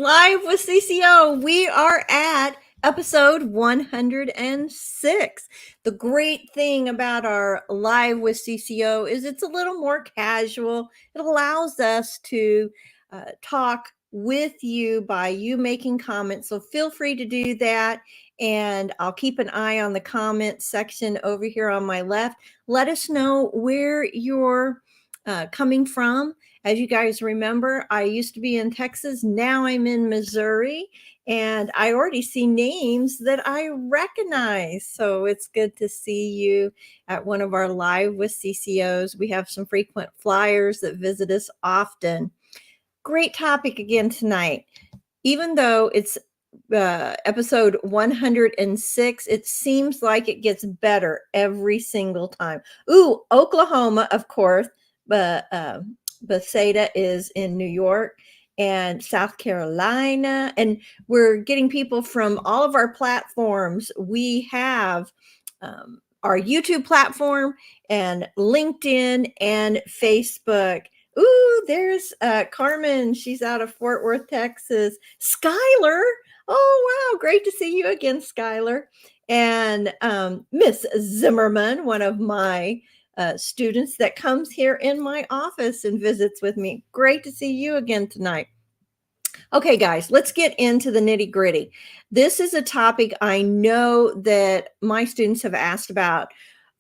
Live with CCO. We are at episode 106. The great thing about our Live with CCO is it's a little more casual. It allows us to talk with you by you making comments. So feel free to do that. And I'll keep an eye on the comment section over here on my left. Let us know where you're coming from. As you guys remember, I used to be in Texas. Now I'm in Missouri, and I already see names that I recognize. So it's good to see you at one of our Live with CCOs. We have some frequent flyers that visit us often. Great topic again tonight. Even though it's episode 106, it seems like it gets better every single time. Ooh, Oklahoma, of course, but Bethsaida is in New York and South Carolina. And we're getting people from all of our platforms. We have our YouTube platform and LinkedIn and Facebook. Ooh, there's Carmen. She's out of Fort Worth, Texas. Skylar. Oh, wow. Great to see you again, Skylar. And Miss Zimmerman, one of my students that comes here in my office and visits with me. Great to see you again tonight. Okay, guys, let's get into the nitty gritty. This is a topic I know that my students have asked about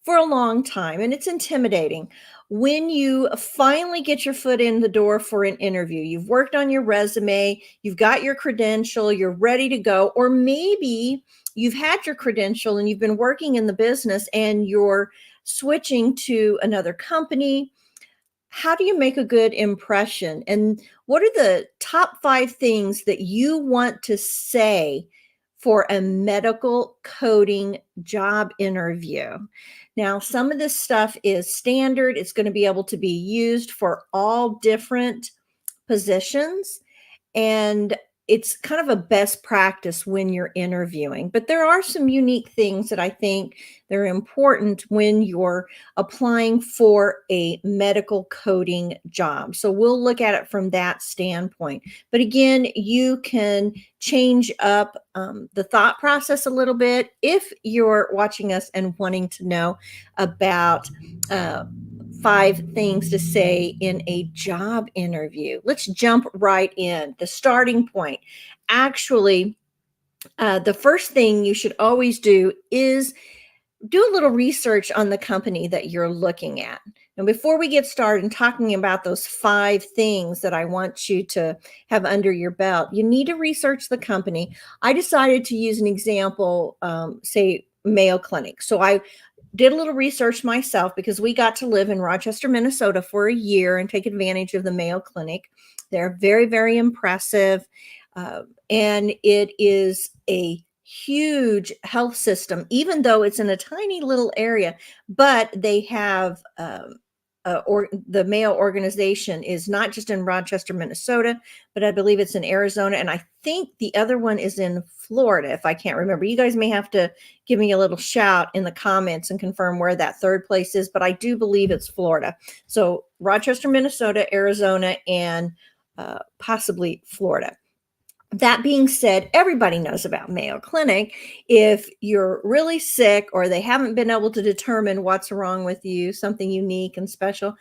for a long time, and it's intimidating. When you finally get your foot in the door for an interview, you've worked on your resume, you've got your credential, you're ready to go, or maybe you've had your credential and you've been working in the business and you're switching to another company. How do you make a good impression? And what are the top 5 things that you want to say for a medical coding job interview? Now, some of this stuff is standard. It's going to be able to be used for all different positions. And it's kind of a best practice when you're interviewing. But there are some unique things that I think they're important when you're applying for a medical coding job. So we'll look at it from that standpoint. But again, you can change up the thought process a little bit if you're watching us and wanting to know about 5 things to say in a job interview. Let's jump right in. The starting point. Actually, the first thing you should always do is do a little research on the company that you're looking at. And before we get started and talking about those 5 things that I want you to have under your belt, you need to research the company. I decided to use an example, say Mayo Clinic. So I did a little research myself because we got to live in Rochester, Minnesota for a year and take advantage of the Mayo Clinic. They're very, very impressive. And it is a huge health system, even though it's in a tiny little area, but they have or the Mayo organization is not just in Rochester, Minnesota, but I believe it's in Arizona. And I think the other one is in Florida, if I can't remember. You guys may have to give me a little shout in the comments and confirm where that third place is, but I do believe it's Florida. So Rochester, Minnesota, Arizona, and possibly Florida. That being said, everybody knows about Mayo Clinic. If you're really sick or they haven't been able to determine what's wrong with you, something unique and special,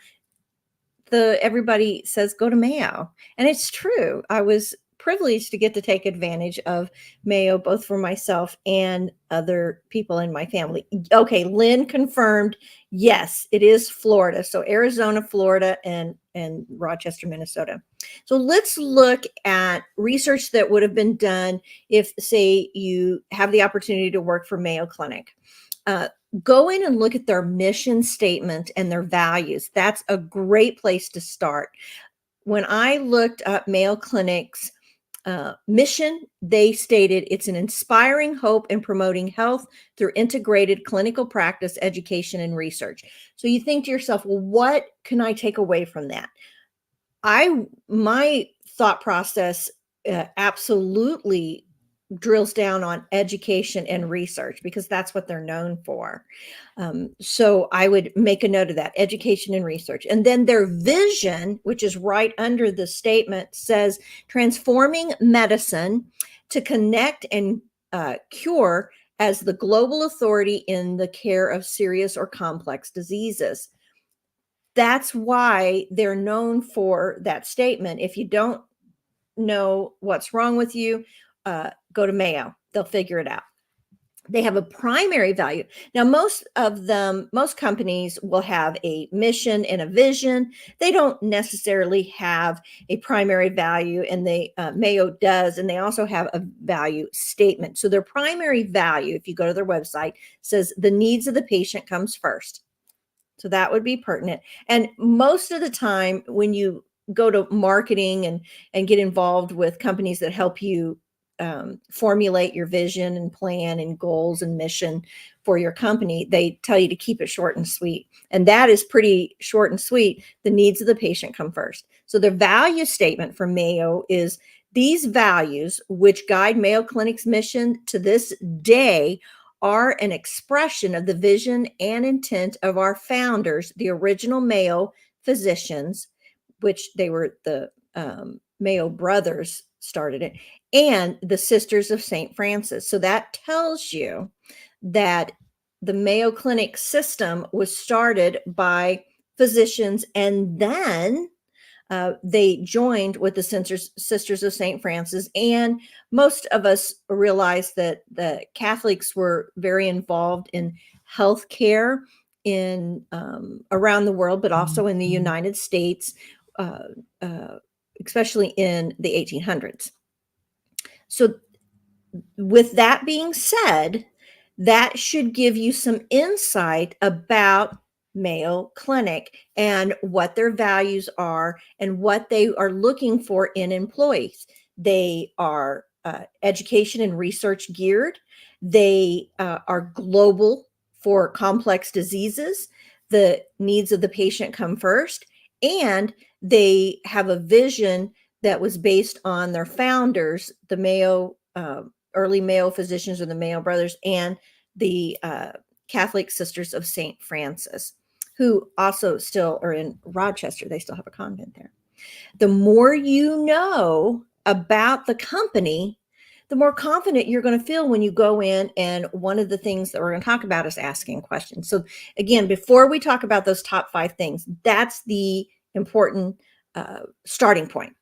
everybody says go to Mayo. And it's true. I was privileged to get to take advantage of Mayo, both for myself and other people in my family. Okay, Lynn confirmed, yes, it is Florida. So Arizona, Florida, and Rochester, Minnesota. So let's look at research that would have been done if, say, you have the opportunity to work for Mayo Clinic. Go in and look at their mission statement and their values. That's a great place to start. When I looked up Mayo Clinic's mission, they stated it's an inspiring hope in promoting health through integrated clinical practice, education, and research. So you think to yourself, well, what can I take away from that? My thought process absolutely drills down on education and research because that's what they're known for. So I would make a note of that, education and research. And then their vision, which is right under the statement, says transforming medicine to connect and cure as the global authority in the care of serious or complex diseases. That's why they're known for that statement. If you don't know what's wrong with you, go to Mayo. They'll figure it out. They have a primary value. Now, most companies will have a mission and a vision. They don't necessarily have a primary value, and Mayo does, and they also have a value statement. So their primary value, if you go to their website, says the needs of the patient comes first. So that would be pertinent. And most of the time when you go to marketing and get involved with companies that help you formulate your vision and plan and goals and mission for your company, they tell you to keep it short and sweet. And that is pretty short and sweet. The needs of the patient come first. So the value statement for Mayo is these values, which guide Mayo Clinic's mission to this day, are an expression of the vision and intent of our founders, the original Mayo physicians, which they were the Mayo brothers started it, and the Sisters of St. Francis. So that tells you that the Mayo Clinic system was started by physicians, and then they joined with the Sisters of St. Francis. And most of us realize that the Catholics were very involved in healthcare in around the world, but also in the United States, uh, uh, especially in the 1800s. So with that being said, that should give you some insight about Mayo Clinic and what their values are and what they are looking for in employees. They are education and research geared. They are global for complex diseases. The needs of the patient come first, and they have a vision that was based on their founders, the Mayo early Mayo physicians, or the Mayo brothers, and the Catholic Sisters of St. Francis, who also still are in Rochester. They still have a convent there. The more you know about the company, the more confident you're going to feel when you go in. And one of the things that we're going to talk about is asking questions. So again, before we talk about those top 5 things, that's the important starting point.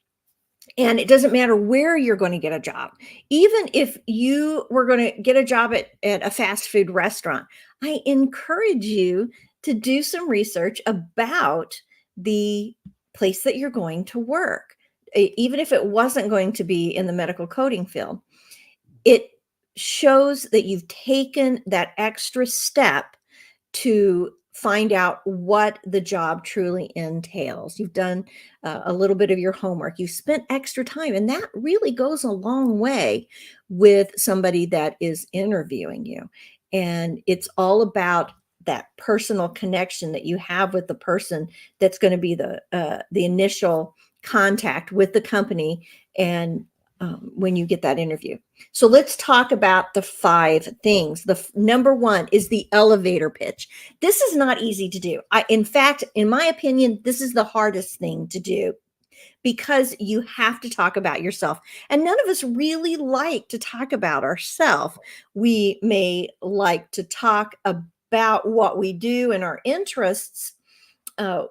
And it doesn't matter where you're going to get a job. Even if you were going to get a job at a fast food restaurant, I encourage you to do some research about the place that you're going to work. Even if it wasn't going to be in the medical coding field, it shows that you've taken that extra step to find out what the job truly entails. You've done a little bit of your homework. You spent extra time, and that really goes a long way with somebody that is interviewing you. And it's all about that personal connection that you have with the person that's going to be the initial contact with the company, and when you get that interview. So let's talk about the 5 things. The number 1 is the elevator pitch. This is not easy to do. In fact, in my opinion, this is the hardest thing to do because you have to talk about yourself. And none of us really like to talk about ourselves. We may like to talk about what we do and our interests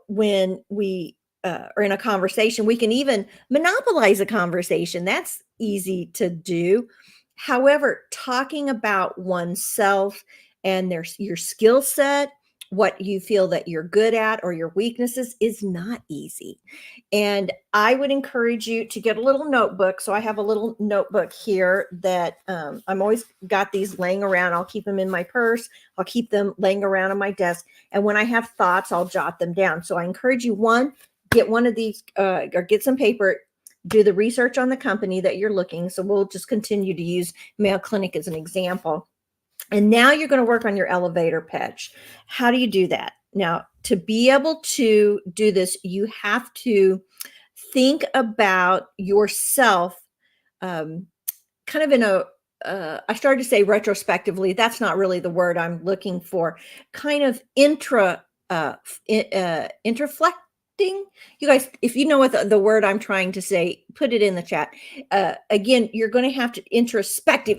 when we are in a conversation. We can even monopolize a conversation. That's easy to do. However, talking about oneself and your skill set, what you feel that you're good at, or your weaknesses, is not easy. And I would encourage you to get a little notebook. So I have a little notebook here that I'm always got these laying around. I'll keep them in my purse. I'll keep them laying around on my desk. And when I have thoughts, I'll jot them down. So I encourage you, one, get one of these or get some paper, do the research on the company that you're looking. So we'll just continue to use Mayo Clinic as an example. And now you're going to work on your elevator pitch. How do you do that? Now, to be able to do this, you have to think about yourself kind of in a I started to say retrospectively. That's not really the word I'm looking for. Kind of introflecting. You guys, if you know what the word I'm trying to say, put it in the chat. Again, you're going to have to introspective.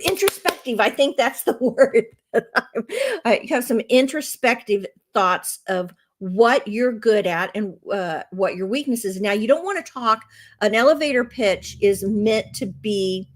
I think that's the word. You have some introspective thoughts of what you're good at and what your weaknesses. Now, you don't want to talk. An elevator pitch is meant to be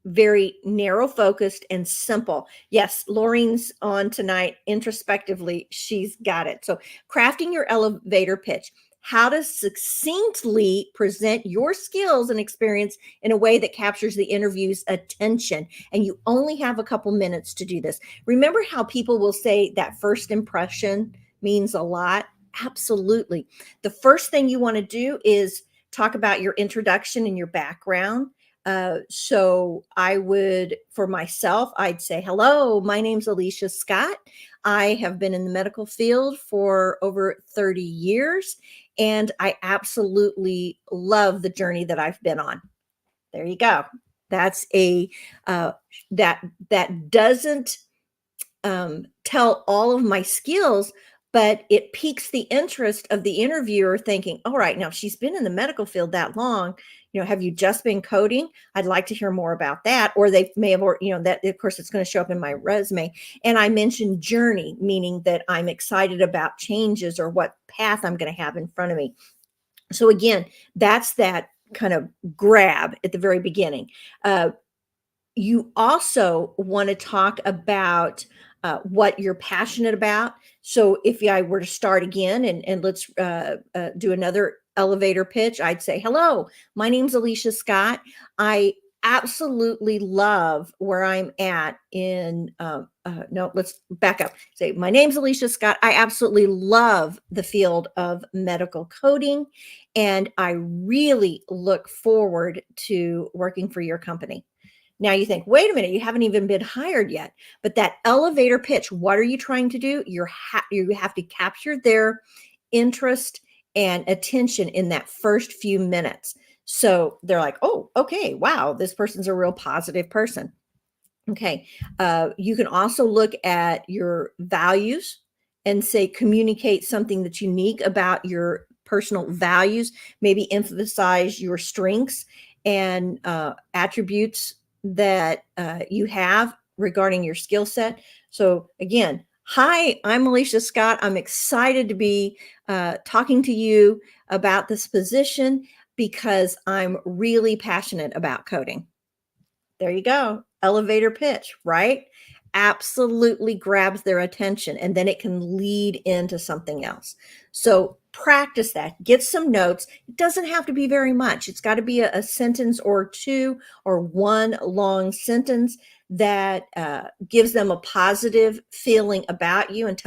very narrow focused and simple. Yes, Laureen's on tonight introspectively. She's got it. So, crafting your elevator pitch, how to succinctly present your skills and experience in a way that captures the interview's attention. And you only have a couple minutes to do this. Remember how people will say that first impression means a lot? Absolutely. The first thing you want to do is talk about your introduction and your background. So I would, for myself, I'd say, hello, my name's Alicia Scott. I have been in the medical field for over 30 years, and I absolutely love the journey that I've been on. There you go. That's that doesn't tell all of my skills, but it piques the interest of the interviewer thinking, all right, now she's been in the medical field that long. Have you just been coding? I'd like to hear more about that. Or they may have, that of course it's going to show up in my resume. And I mentioned journey, meaning that I'm excited about changes or what path I'm going to have in front of me. So again, that's that kind of grab at the very beginning. You also want to talk about what you're passionate about. So if I were to start again and let's do another elevator pitch, I'd say, hello, my name's Alicia Scott. I absolutely love where I'm at in, no, let's back up. Say, my name's Alicia Scott. I absolutely love the field of medical coding, and I really look forward to working for your company. Now you think, wait a minute, you haven't even been hired yet. But that elevator pitch, what are you trying to do? You have to capture their interest and attention in that first few minutes. So they're like, oh, okay, wow, this person's a real positive person. Okay. You can also look at your values and say, communicate something that's unique about your personal values, maybe emphasize your strengths and attributes that you have regarding your skill set. So again, hi, I'm Alicia Scott. I'm excited to be talking to you about this position because I'm really passionate about coding. There you go. Elevator pitch, right? Absolutely grabs their attention, and then it can lead into something else. So practice that. Get some notes. It doesn't have to be very much. It's got to be a sentence or two or one long sentence that gives them a positive feeling about you and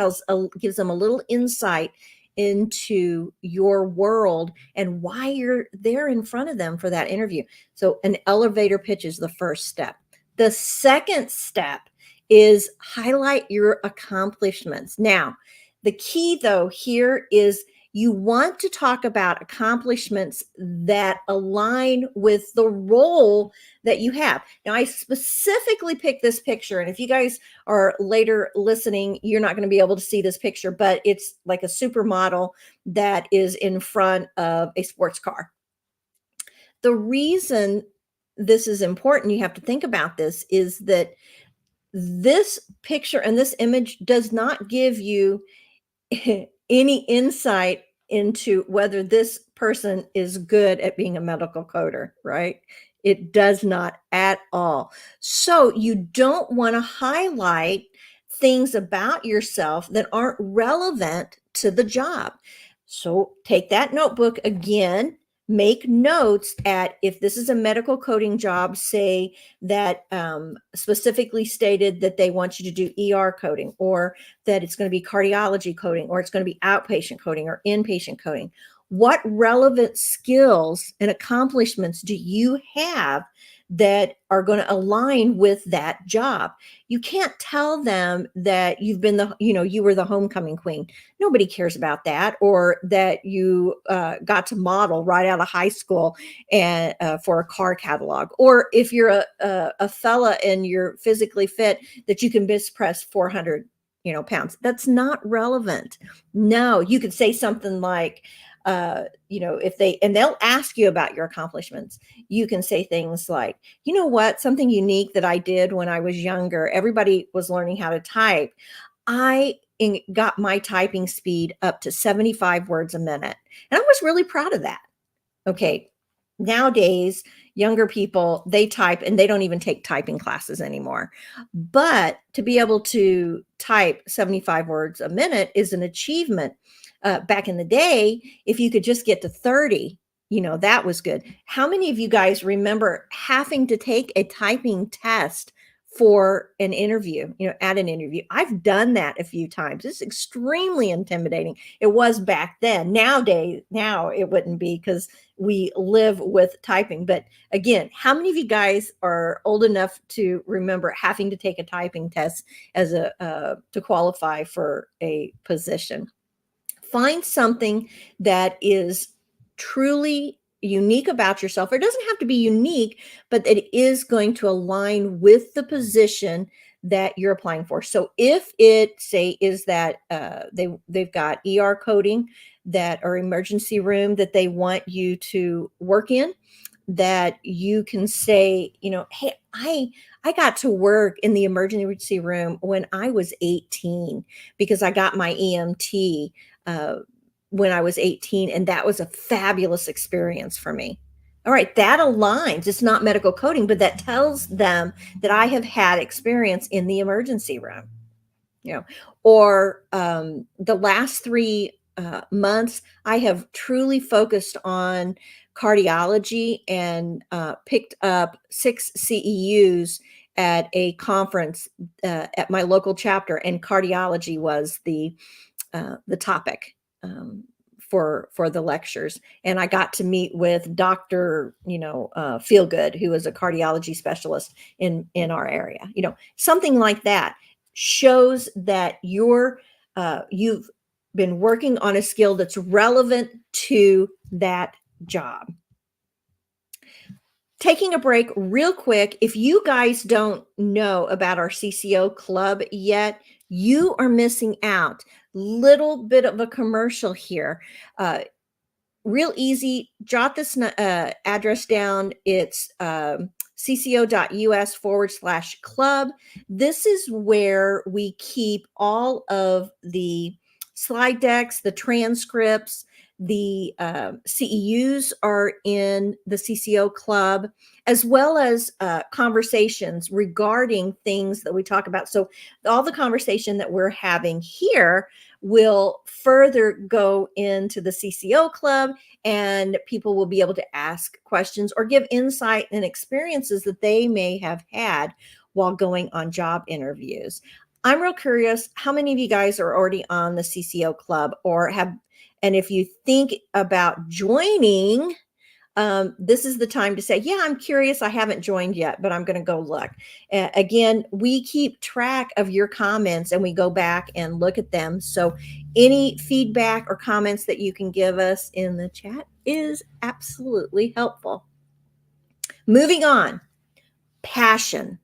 gives them a little insight into your world and why you're there in front of them for that interview. So an elevator pitch is the first step. The second step is highlight your accomplishments. Now, the key though here is you want to talk about accomplishments that align with the role that you have. Now, I specifically picked this picture, and if you guys are later listening, you're not going to be able to see this picture, but it's like a supermodel that is in front of a sports car. The reason this is important, you have to think about this, is that this picture and this image does not give you any insight into whether this person is good at being a medical coder, right? It does not at all. So you don't want to highlight things about yourself that aren't relevant to the job. So take that notebook again, make notes at, if this is a medical coding job, say that specifically stated that they want you to do ER coding, or that it's going to be cardiology coding, or it's going to be outpatient coding or inpatient coding. What relevant skills and accomplishments do you have that are going to align with that job. You can't tell them that you've been you were the homecoming queen. Nobody cares about that, or that you got to model right out of high school and for a car catalog, or if you're a fella and you're physically fit, that you can bench press 400 pounds. That's not relevant. No, you could say something like, if they'll ask you about your accomplishments. You can say things like, you know what, something unique that I did when I was younger, everybody was learning how to type. Got my typing speed up to 75 words a minute. And I was really proud of that. Okay. Nowadays, younger people, they type and they don't even take typing classes anymore. But to be able to type 75 words a minute is an achievement. Back in the day, if you could just get to 30, that was good. How many of you guys remember having to take a typing test for an interview, at an interview? I've done that a few times. It's extremely intimidating. It was back then. Nowadays, now it wouldn't be, because we live with typing. But again, how many of you guys are old enough to remember having to take a typing test to qualify for a position? Find something that is truly unique about yourself. It doesn't have to be unique, but it is going to align with the position that you're applying for. So if it say is that they've got ER coding, that or emergency room that they want you to work in, that you can say, hey, I got to work in the emergency room when I was 18, because I got my EMT uh, when I was 18, and that was a fabulous experience for me. All right, that aligns. It's not medical coding, but that tells them that I have had experience in the emergency room. Or the last 3 months, I have truly focused on cardiology and picked up 6 CEUs at a conference at my local chapter, and cardiology was the topic for the lectures. And I got to meet with Dr. Feelgood, who is a cardiology specialist in our area. Something like that shows that you've been working on a skill that's relevant to that job. Taking a break real quick. If you guys don't know about our CCO Club yet, you are missing out. Little bit of a commercial here. Real easy. Jot this address down. It's cco.us/club. This is where we keep all of the slide decks, the transcripts. The CEUs are in the CCO Club, as well as conversations regarding things that we talk about. So all the conversation that we're having here will further go into the CCO Club, and people will be able to ask questions or give insight and experiences that they may have had while going on job interviews. I'm real curious, how many of you guys are already on the CCO Club, or and if you think about joining, this is the time to say, yeah, I'm curious. I haven't joined yet, but I'm going to go look. Again, we keep track of your comments and we go back and look at them. So any feedback or comments that you can give us in the chat is absolutely helpful. Moving on, passion.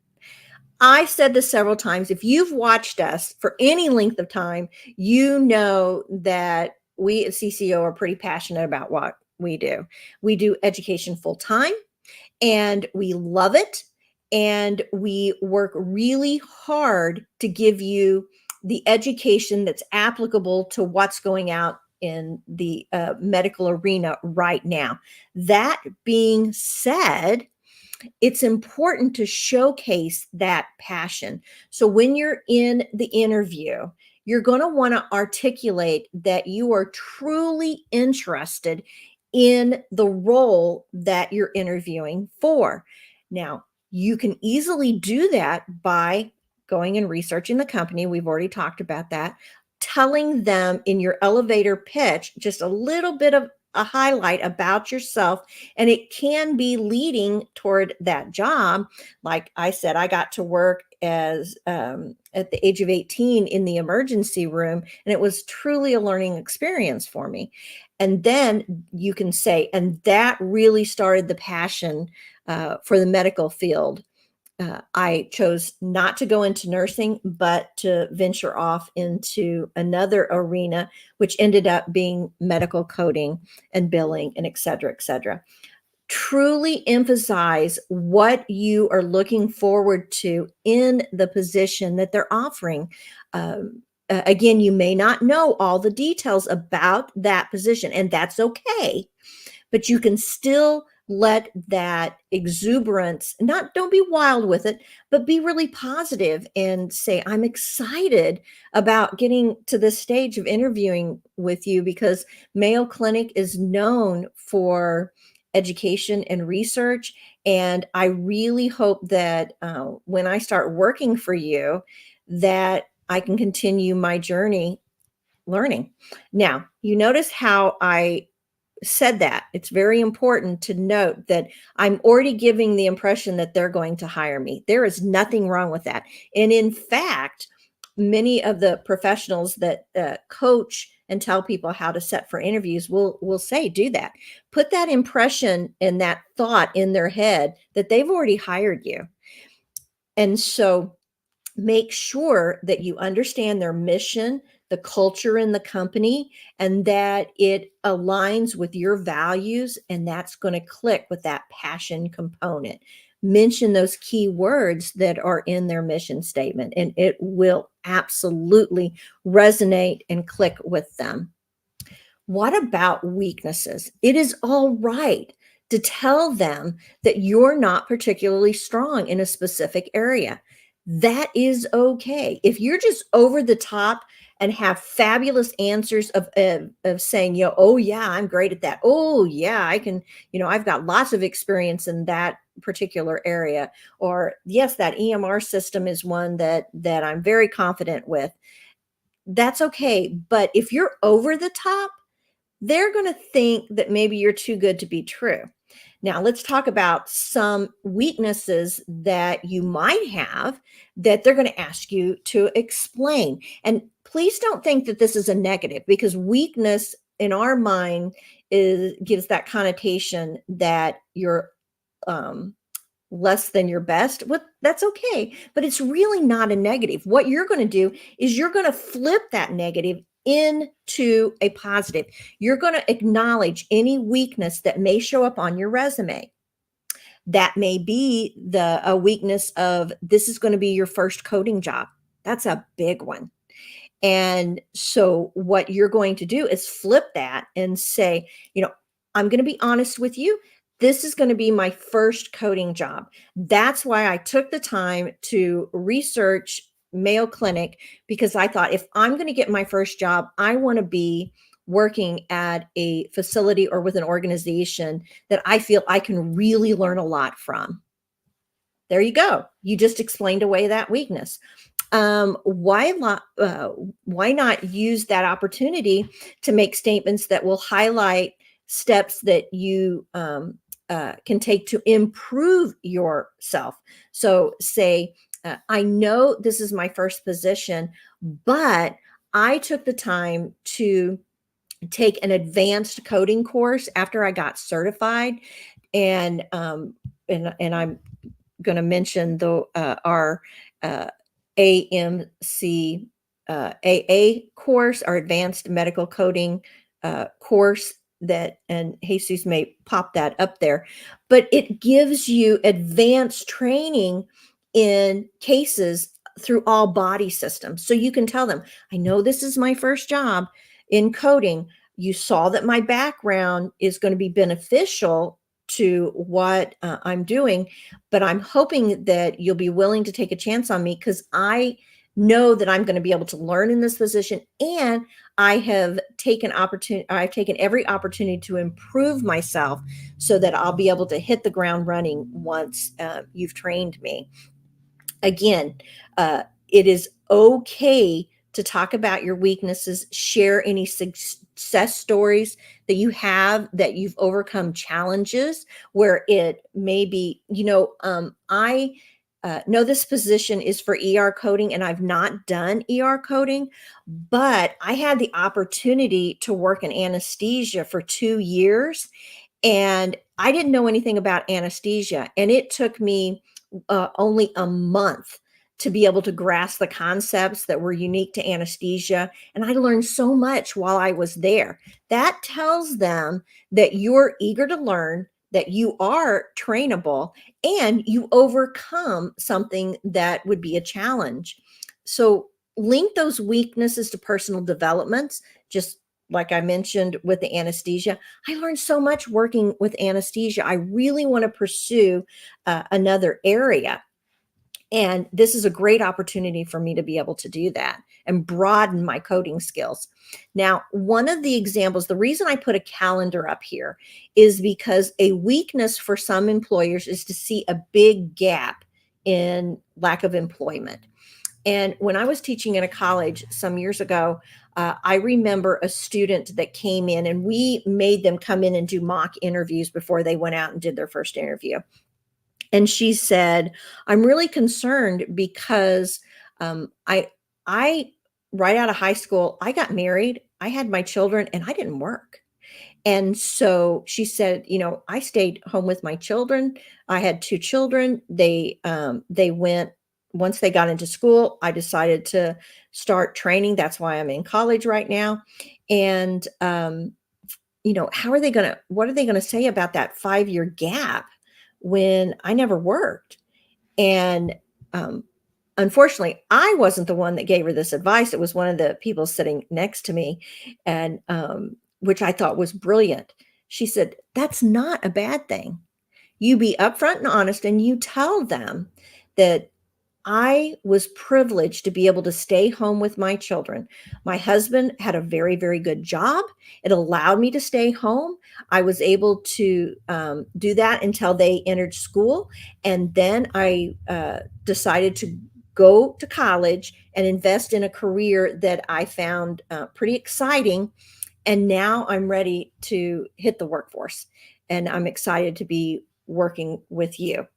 I said this several times. If you've watched us for any length of time, you know that we at CCO are pretty passionate about what we do. We do education full time, and we love it. And we work really hard to give you the education that's applicable to what's going out in the medical arena right now. That being said, it's important to showcase that passion. So when you're in the interview, you're going to want to articulate that you are truly interested in the role that you're interviewing for. Now, you can easily do that by going and researching the company. We've already talked about that. Telling them in your elevator pitch just a little bit a highlight about yourself, and it can be leading toward that job. Like I said, I got to work as at the age of 18 in the emergency room, and it was truly a learning experience for me. And then you can say, and that really started the passion for the medical field. I chose not to go into nursing, but to venture off into another arena, which ended up being medical coding and billing and et cetera, et cetera. Truly emphasize what you are looking forward to in the position that they're offering. Again, you may not know all the details about that position, and that's okay, but you can still let that exuberance, not, don't be wild with it, but be really positive and say, I'm excited about getting to this stage of interviewing with you, because Mayo Clinic is known for education and research. And I really hope that when I start working for you, that I can continue my journey learning. Now, you notice how I said that. It's very important to note that I'm already giving the impression that they're going to hire me. There is nothing wrong with that. And in fact, many of the professionals that coach and tell people how to set for interviews will say, do that. Put that impression and that thought in their head that they've already hired you. And so make sure that you understand their mission, the culture in the company, and that it aligns with your values, and that's going to click with that passion component. Mention those key words that are in their mission statement, and it will absolutely resonate and click with them. What about weaknesses? It is all right to tell them that you're not particularly strong in a specific area. That is okay. If you're just over the top and have fabulous answers of saying, oh yeah, I'm great at that. Oh yeah, I can, I've got lots of experience in that particular area. Or yes, that EMR system is one that I'm very confident with. That's okay. But if you're over the top, they're going to think that maybe you're too good to be true. Now, let's talk about some weaknesses that you might have that they're going to ask you to explain. And please don't think that this is a negative, because weakness in our mind gives that connotation that you're um, less than your best. Well, that's okay, but it's really not a negative. What you're going to do is you're going to flip that negative into a positive. You're going to acknowledge any weakness that may show up on your resume. That may be a weakness of, this is going to be your first coding job. That's a big one. And so what you're going to do is flip that and say, I'm going to be honest with you. This is going to be my first coding job. That's why I took the time to research Mayo Clinic, because I thought, if I'm going to get my first job, I want to be working at a facility or with an organization that I feel I can really learn a lot from. There you go. You just explained away that weakness. Why not use that opportunity to make statements that will highlight steps that you can take to improve yourself? So say, I know this is my first position, but I took the time to take an advanced coding course after I got certified, and I'm going to mention our AMC AA course, our advanced medical coding course, and Jesus may pop that up there, but it gives you advanced training in cases through all body systems. So you can tell them, I know this is my first job in coding. You saw that my background is going to be beneficial to what I'm doing, but I'm hoping that you'll be willing to take a chance on me, because I know that I'm going to be able to learn in this position, and I've taken every opportunity to improve myself so that I'll be able to hit the ground running once you've trained me. Again, it is okay to talk about your weaknesses, share any success stories that you have, that you've overcome challenges where it may be, I know this position is for ER coding, and I've not done ER coding, but I had the opportunity to work in anesthesia for 2 years, and I didn't know anything about anesthesia, and it took me only a month to be able to grasp the concepts that were unique to anesthesia. And I learned so much while I was there. That tells them that you're eager to learn, that you are trainable, and you overcome something that would be a challenge. So link those weaknesses to personal developments, just like I mentioned with the anesthesia. I learned so much working with anesthesia. I really want to pursue another area. And this is a great opportunity for me to be able to do that and broaden my coding skills. Now, one of the examples, the reason I put a calendar up here is because a weakness for some employers is to see a big gap in lack of employment. And when I was teaching in a college some years ago, I remember a student that came in, and we made them come in and do mock interviews before they went out and did their first interview. And she said, "I'm really concerned because I right out of high school, I got married, I had my children, and I didn't work." And so she said, "I stayed home with my children. I had 2 children. They went once they got into school, I decided to start training. That's why I'm in college right now. And how are they gonna what are they gonna say about that 5-year gap when I never worked?" And um, unfortunately, I wasn't the one that gave her this advice. It was one of the people sitting next to me, and which I thought was brilliant. She said, "That's not a bad thing. You be upfront and honest, and you tell them that I was privileged to be able to stay home with my children. My husband had a very, very good job. It allowed me to stay home. I was able to do that until they entered school. And then I decided to go to college and invest in a career that I found pretty exciting. And now I'm ready to hit the workforce. And I'm excited to be working with you."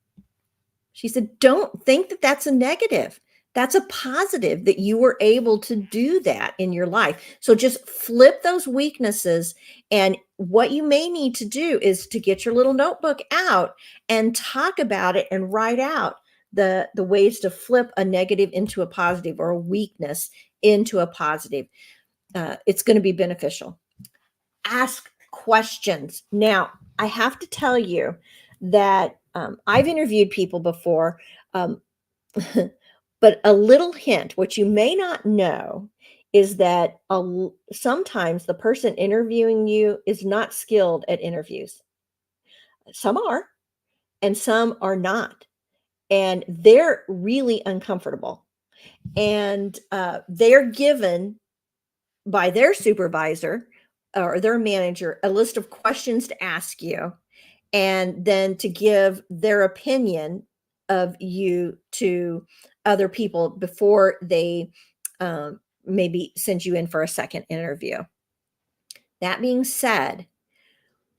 She said, "Don't think that that's a negative. That's a positive that you were able to do that in your life." So just flip those weaknesses. And what you may need to do is to get your little notebook out and talk about it and write out the ways to flip a negative into a positive, or a weakness into a positive. It's going to be beneficial. Ask questions. Now, I have to tell you that I've interviewed people before, um, but a little hint, what you may not know, is that sometimes the person interviewing you is not skilled at interviews. Some are, and some are not. And they're really uncomfortable. And they're given by their supervisor or their manager a list of questions to ask you, and then to give their opinion of you to other people before they maybe send you in for a second interview. That being said,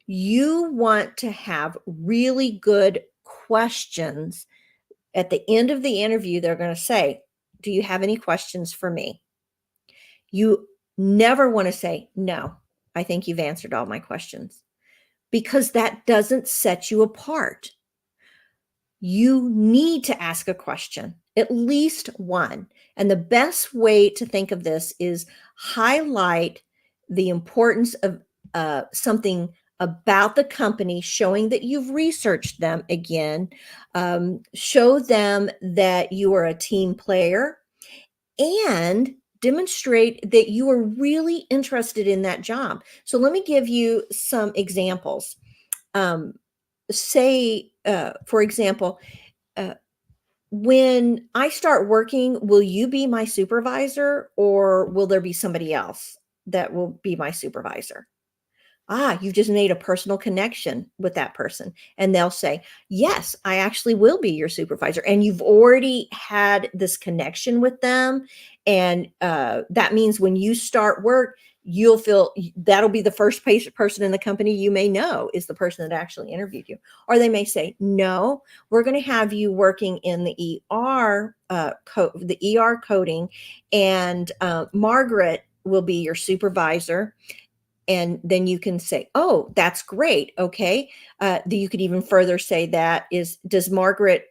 you want to have really good questions. At the end of the interview, they're going to say, "Do you have any questions for me?" You never want to say, "No, I think you've answered all my questions," because that doesn't set you apart. You need to ask a question, at least one. And the best way to think of this is highlight the importance of something about the company, showing that you've researched them again. Show them that you are a team player, and demonstrate that you are really interested in that job. So let me give you some examples. Say, for example, uh, when I start working, will you be my supervisor, or will there be somebody else that will be my supervisor? You've just made a personal connection with that person. And they'll say, yes, I actually will be your supervisor. And you've already had this connection with them. And that means when you start work, you'll feel that'll be the first person in the company you may know is the person that actually interviewed you. Or they may say, no, we're going to have you working in the the ER coding, and Margaret will be your supervisor. And then you can say, oh, that's great. Okay. You could even further say that does Margaret,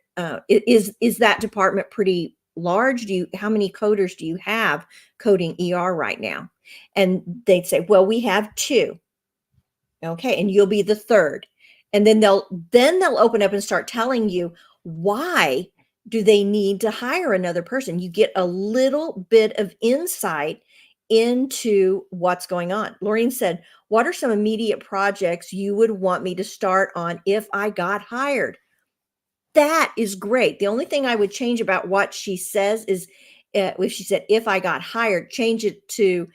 is that department pretty large? How many coders do you have coding ER right now? And they'd say, well, we have two. Okay. And you'll be the third. And then they'll open up and start telling you why do they need to hire another person. You get a little bit of insight into what's going on. Laureen said, what are some immediate projects you would want me to start on if I got hired? That is great. The only thing I would change about what she says is, if she said, if I got hired, change it to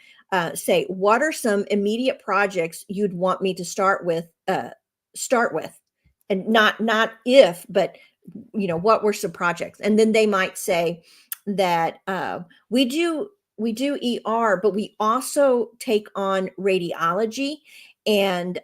say, what are some immediate projects you'd want me to start with, and not if, but what were some projects? And then they might say that we do ER, but we also take on radiology and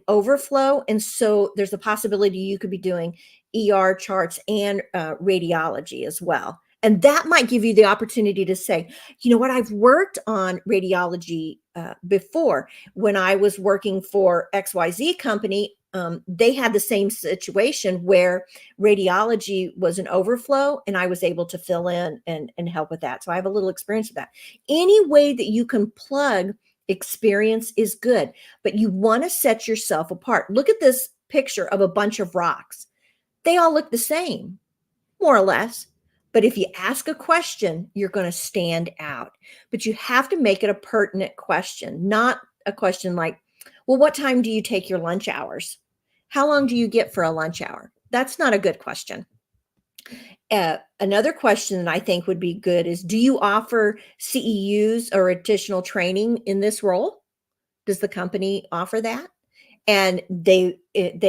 overflow, and so there's a possibility you could be doing ER charts and radiology as well. And that might give you the opportunity to say, you know what, I've worked on radiology before. When I was working for XYZ company, they had the same situation where radiology was an overflow, and I was able to fill in and help with that. So I have a little experience with that. Any way that you can plug experience is good, but you want to set yourself apart. Look at this picture of a bunch of rocks. They all look the same, more or less. But if you ask a question, you're going to stand out. But you have to make it a pertinent question, not a question like, well, what time do you take your lunch hours? How long do you get for a lunch hour? That's not a good question. Another question that I think would be good is, do you offer CEUs or additional training in this role? Does the company offer that? And they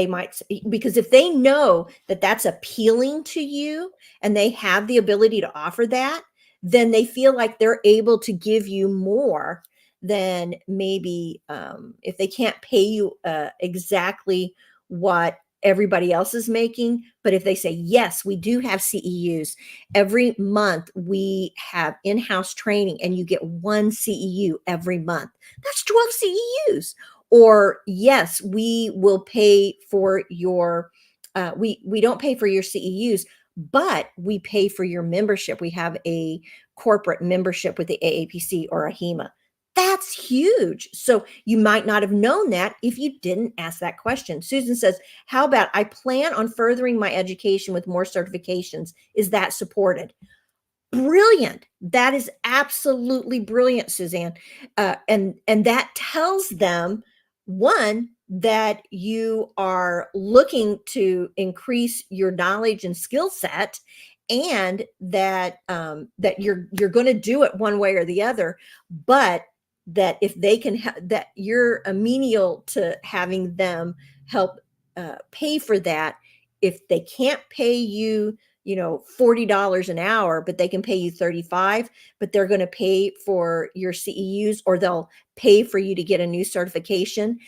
might, because if they know that that's appealing to you and they have the ability to offer that, then they feel like they're able to give you more than maybe if they can't pay you exactly what everybody else is making. But if they say, yes, we do have CEUs every month, we have in-house training and you get one CEU every month, that's 12 CEUs. Or yes, we will pay for your we don't pay for your CEUs, but we pay for your membership. We have a corporate membership with the AAPC or a HEMA. That's huge. So you might not have known that if you didn't ask that question. Susan says, how about I plan on furthering my education with more certifications? Is that supported? Brilliant. That is absolutely brilliant, Suzanne. And that tells them, one, that you are looking to increase your knowledge and skill set, and that that you're going to do it one way or the other, but that if they can that you're amenable to having them help pay for that. If they can't pay you, $40 an hour, but they can pay you 35, but they're going to pay for your CEUs, or they'll pay for you to get a new certification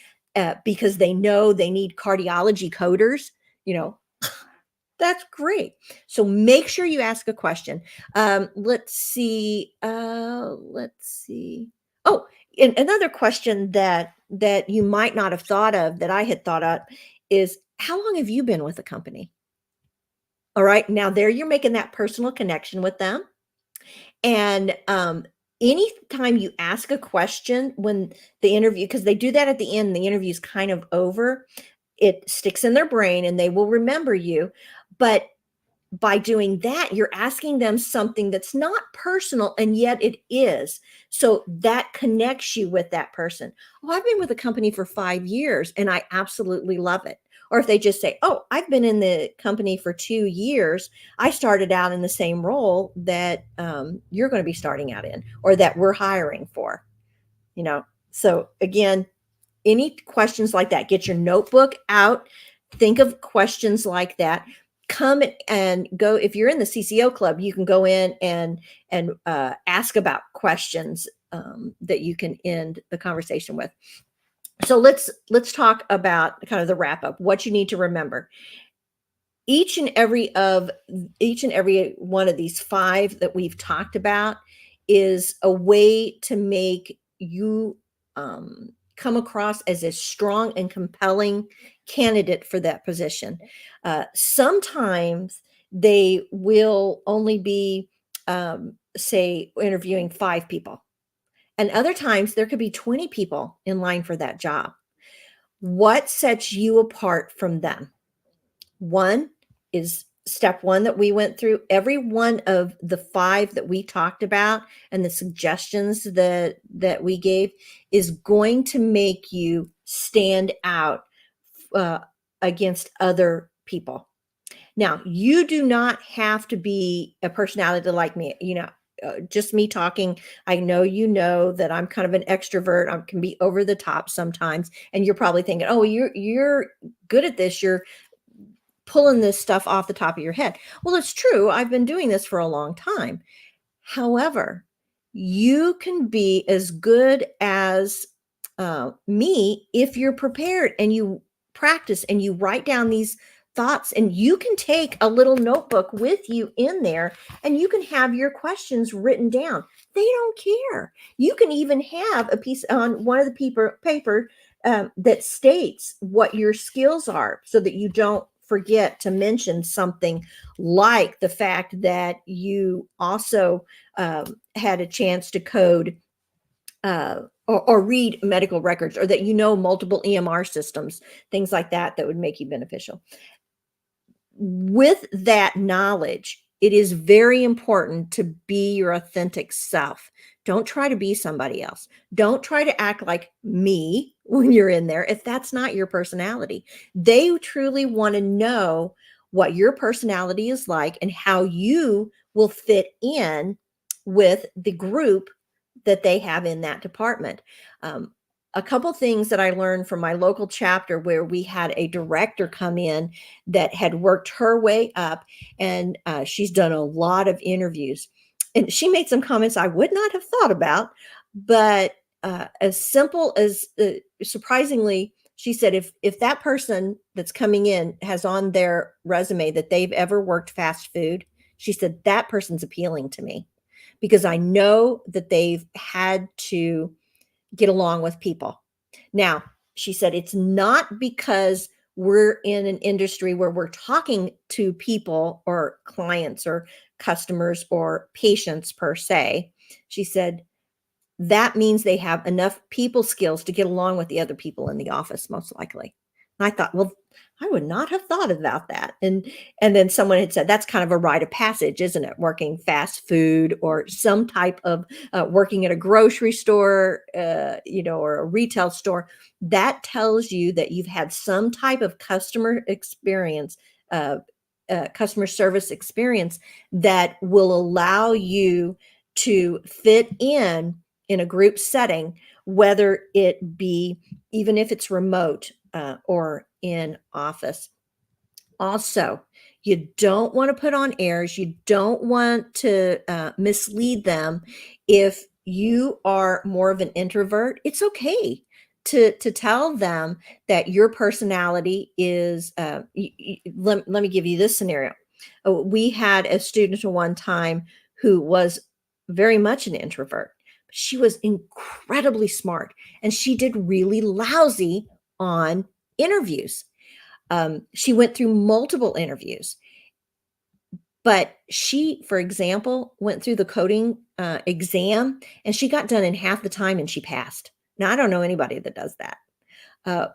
because they know they need cardiology coders, you know, that's great. So make sure you ask a question. Let's see. Let's see. Oh, and another question that you might not have thought of that I had thought of is, how long have you been with the company? All right. Now there you're making that personal connection with them. And anytime you ask a question when the interview, because they do that at the end, the interview is kind of over, it sticks in their brain and they will remember you. But by doing that, you're asking them something that's not personal, and yet it is. So that connects you with that person. Oh, I've been with a company for 5 years and I absolutely love it. Or if they just say, oh, I've been in the company for 2 years. I started out in the same role that you're going to be starting out in, or that we're hiring for, So again, any questions like that, get your notebook out, think of questions like that. Come and go. If you're in the CCO club, you can go in and ask about questions that you can end the conversation with. So let's talk about kind of the wrap up, what you need to remember. Each and every one of these 5 that we've talked about is a way to make you come across as a strong and compelling candidate for that position. Sometimes they will only be, say, interviewing 5 people, and other times there could be 20 people in line for that job. What sets you apart from them? One is step 1 that we went through. Every one of the 5 that we talked about and the suggestions that we gave is going to make you stand out uh, against other people. Now, you do not have to be a personality like me. Just me talking, I know that I'm kind of an extrovert. I can be over the top sometimes, and you're probably thinking, "Oh, you're good at this. You're pulling this stuff off the top of your head." Well, it's true. I've been doing this for a long time. However, you can be as good as me if you're prepared and you practice and you write down these thoughts, and you can take a little notebook with you in there and you can have your questions written down. They don't care. You can even have a piece on one of the paper that states what your skills are, so that you don't forget to mention something like the fact that you also had a chance to code or read medical records, or that multiple EMR systems, things like that would make you beneficial. With that knowledge, it is very important to be your authentic self. Don't try to be somebody else. Don't try to act like me when you're in there if that's not your personality. They truly want to know what your personality is like and how you will fit in with the group that they have in that department. A couple things that I learned from my local chapter, where we had a director come in that had worked her way up, and she's done a lot of interviews. And she made some comments I would not have thought about, but as simple as surprisingly, she said, if that person that's coming in has on their resume that they've ever worked fast food, she said, that person's appealing to me, because I know that they've had to get along with people. Now, she said, it's not because we're in an industry where we're talking to people or clients or customers or patients per se. She said, that means they have enough people skills to get along with the other people in the office, most likely. And I thought, well, I would not have thought about that. And then someone had said, that's kind of a rite of passage, isn't it? Working fast food or some type of working at a grocery store, or a retail store. That tells you that you've had some type of customer experience, customer service experience that will allow you to fit in a group setting, whether it be, even if it's remote or in office. Also, you don't want to put on airs. You don't want to mislead them. If you are more of an introvert, it's okay to tell them that your personality is. Let me give you this scenario. We had a student at one time who was very much an introvert. She was incredibly smart, and she did really lousy on interviews. She went through multiple interviews, but she, for example, went through the coding exam, and she got done in half the time and she passed. Now, I don't know anybody that does that. Uh,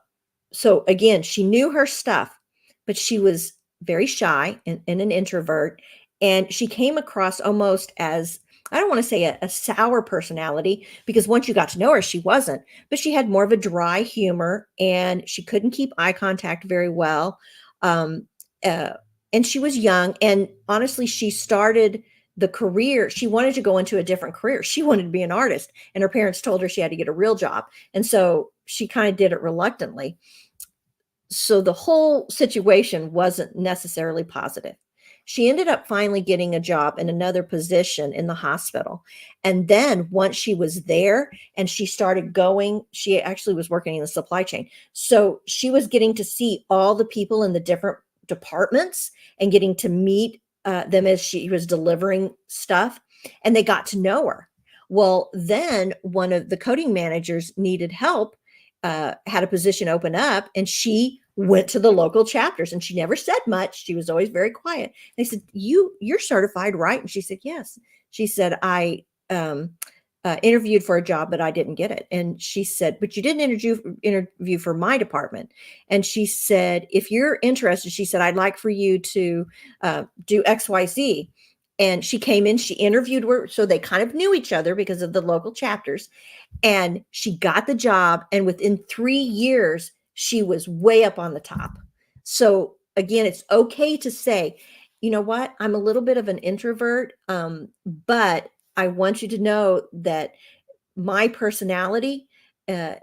so again, she knew her stuff, but she was very shy and an introvert. And she came across almost as, I don't want to say a sour personality, because once you got to know her, she wasn't, but she had more of a dry humor, and she couldn't keep eye contact very well. Um, uh, and she was young. And honestly, she started the career. She wanted to go into a different career. She wanted to be an artist, and her parents told her she had to get a real job. And so she kind of did it reluctantly. So the whole situation wasn't necessarily positive. She ended up finally getting a job in another position in the hospital. And then once she was there and she started going, she actually was working in the supply chain. So she was getting to see all the people in the different departments and getting to meet them as she was delivering stuff. And they got to know her. Well, then one of the coding managers needed help, had a position open up, and she went to the local chapters, and she never said much. She was always very quiet. They said, you're certified, right? And she said, yes. She said, I interviewed for a job, but I didn't get it. And she said, but you didn't interview for my department. And she said, if you're interested, she said, I'd like for you to do XYZ. And she came in, she interviewed her. So they kind of knew each other because of the local chapters. And she got the job. And within 3 years, she was way up on the top. So again, it's okay to say, you know what, I'm a little bit of an introvert, but I want you to know that my personality, uh,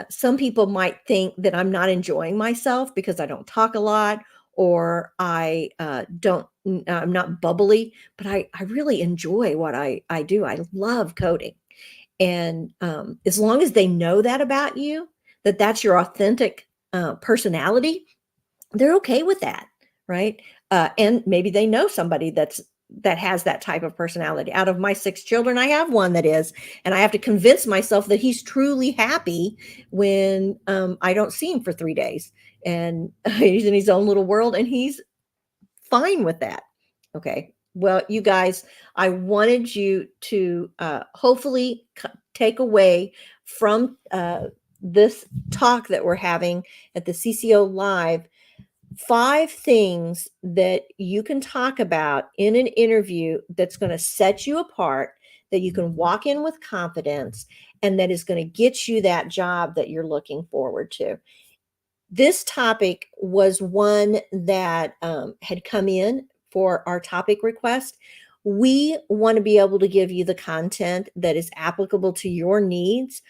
some people might think that I'm not enjoying myself because I don't talk a lot, or I I'm not bubbly, but I really enjoy what I do. I love coding. And as long as they know that about you, that that's your authentic personality, they're okay with that, right? And maybe they know somebody that has that type of personality. Out of my 6 children, I have one that is, and I have to convince myself that he's truly happy when I don't see him for 3 days, and he's in his own little world, and he's fine with that. Okay. Well, you guys, I wanted you to hopefully take away from this talk that we're having at the CCO Live 5 things that you can talk about in an interview that's going to set you apart, that you can walk in with confidence, and that is going to get you that job that you're looking forward to. This topic was one that had come in for our topic request. We want to be able to give you the content that is applicable to your needs.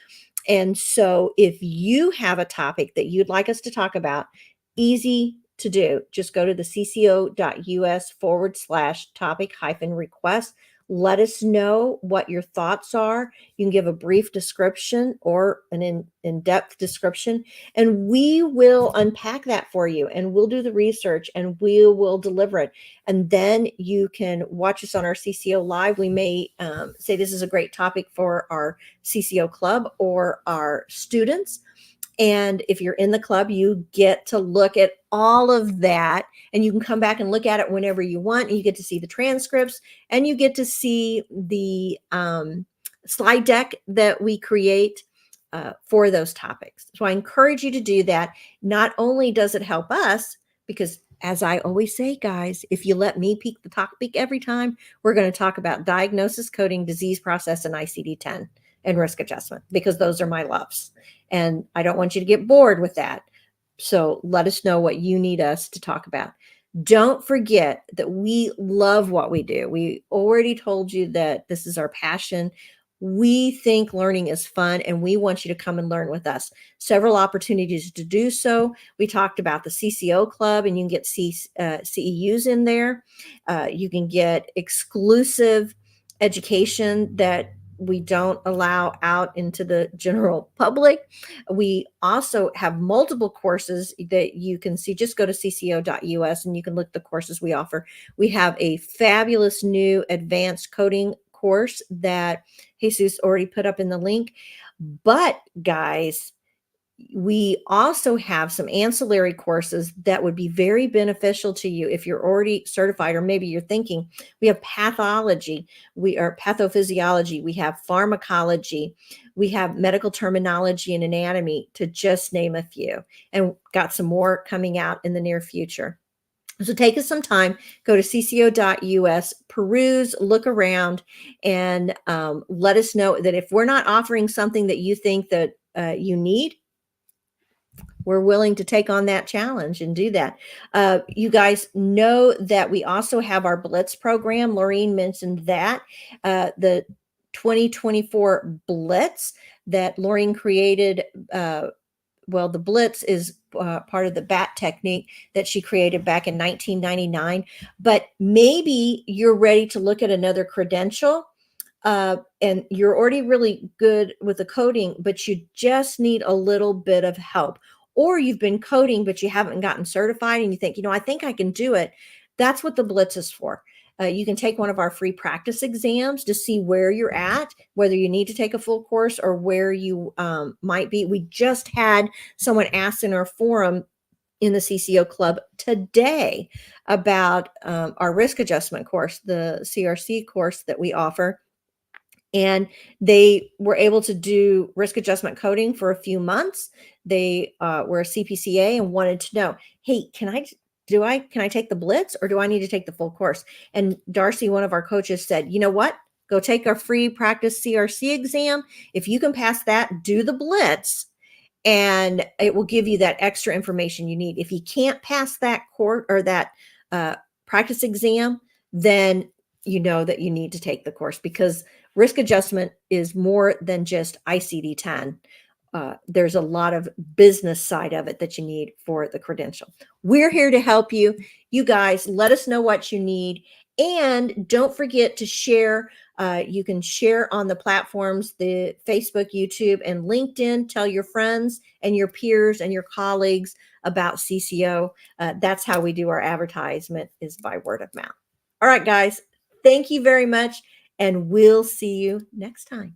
And so if you have a topic that you'd like us to talk about, easy to do. Just go to the cco.us/topic-request. Let us know what your thoughts are. You can give a brief description or an in-depth description, and we will unpack that for you, and we'll do the research, and we will deliver it. And then you can watch us on our CCO Live. We may say this is a great topic for our CCO Club or our students. And if you're in the club, you get to look at all of that, and you can come back and look at it whenever you want. And you get to see the transcripts, and you get to see the slide deck that we create for those topics. So I encourage you to do that. Not only does it help us, because as I always say, guys, if you let me pick the topic every time, we're going to talk about diagnosis, coding, disease process, and ICD-10 and risk adjustment, because those are my loves. And I don't want you to get bored with that. So let us know what you need us to talk about. Don't forget that we love what we do. We already told you that this is our passion. We think learning is fun, and we want you to come and learn with us. Several opportunities to do so. We talked about the CCO Club, and you can get CEUs in there. You can get exclusive education that we don't allow out into the general public. We also have multiple courses that you can see. Just go to cco.us and you can look at the courses we offer. We have a fabulous new advanced coding course that Jesus already put up in the link. But guys, we also have some ancillary courses that would be very beneficial to you if you're already certified, or maybe you're thinking. We have pathology, we are pathophysiology, we have pharmacology, we have medical terminology and anatomy, to just name a few, and got some more coming out in the near future. So take us some time, go to cco.us, peruse, look around, and let us know that if we're not offering something that you think that you need, we're willing to take on that challenge and do that. You guys know that we also have our Blitz program. Laureen mentioned that. The 2024 Blitz that Laureen created. Well, the Blitz is part of the BAT technique that she created back in 1999. But maybe you're ready to look at another credential, and you're already really good with the coding, but you just need a little bit of help. Or you've been coding, but you haven't gotten certified, and you think, I think I can do it. That's what the Blitz is for. You can take one of our free practice exams to see where you're at, whether you need to take a full course or where you might be. We just had someone ask in our forum in the CCO Club today about our risk adjustment course, the CRC course that we offer. And they were able to do risk adjustment coding for a few months. They were a CPCA and wanted to know, hey, can I take the Blitz, or do I need to take the full course? And Darcy, one of our coaches, said, you know what? Go take our free practice CRC exam. If you can pass that, do the Blitz, and it will give you that extra information you need. If you can't pass that course or that practice exam, then you know that you need to take the course, because risk adjustment is more than just ICD-10. There's a lot of business side of it that you need for the credential. We're here to help you. You guys, let us know what you need. And don't forget to share. You can share on the platforms, the Facebook, YouTube, and LinkedIn. Tell your friends and your peers and your colleagues about CCO. That's how we do our advertisement, is by word of mouth. All right, guys, thank you very much, and we'll see you next time.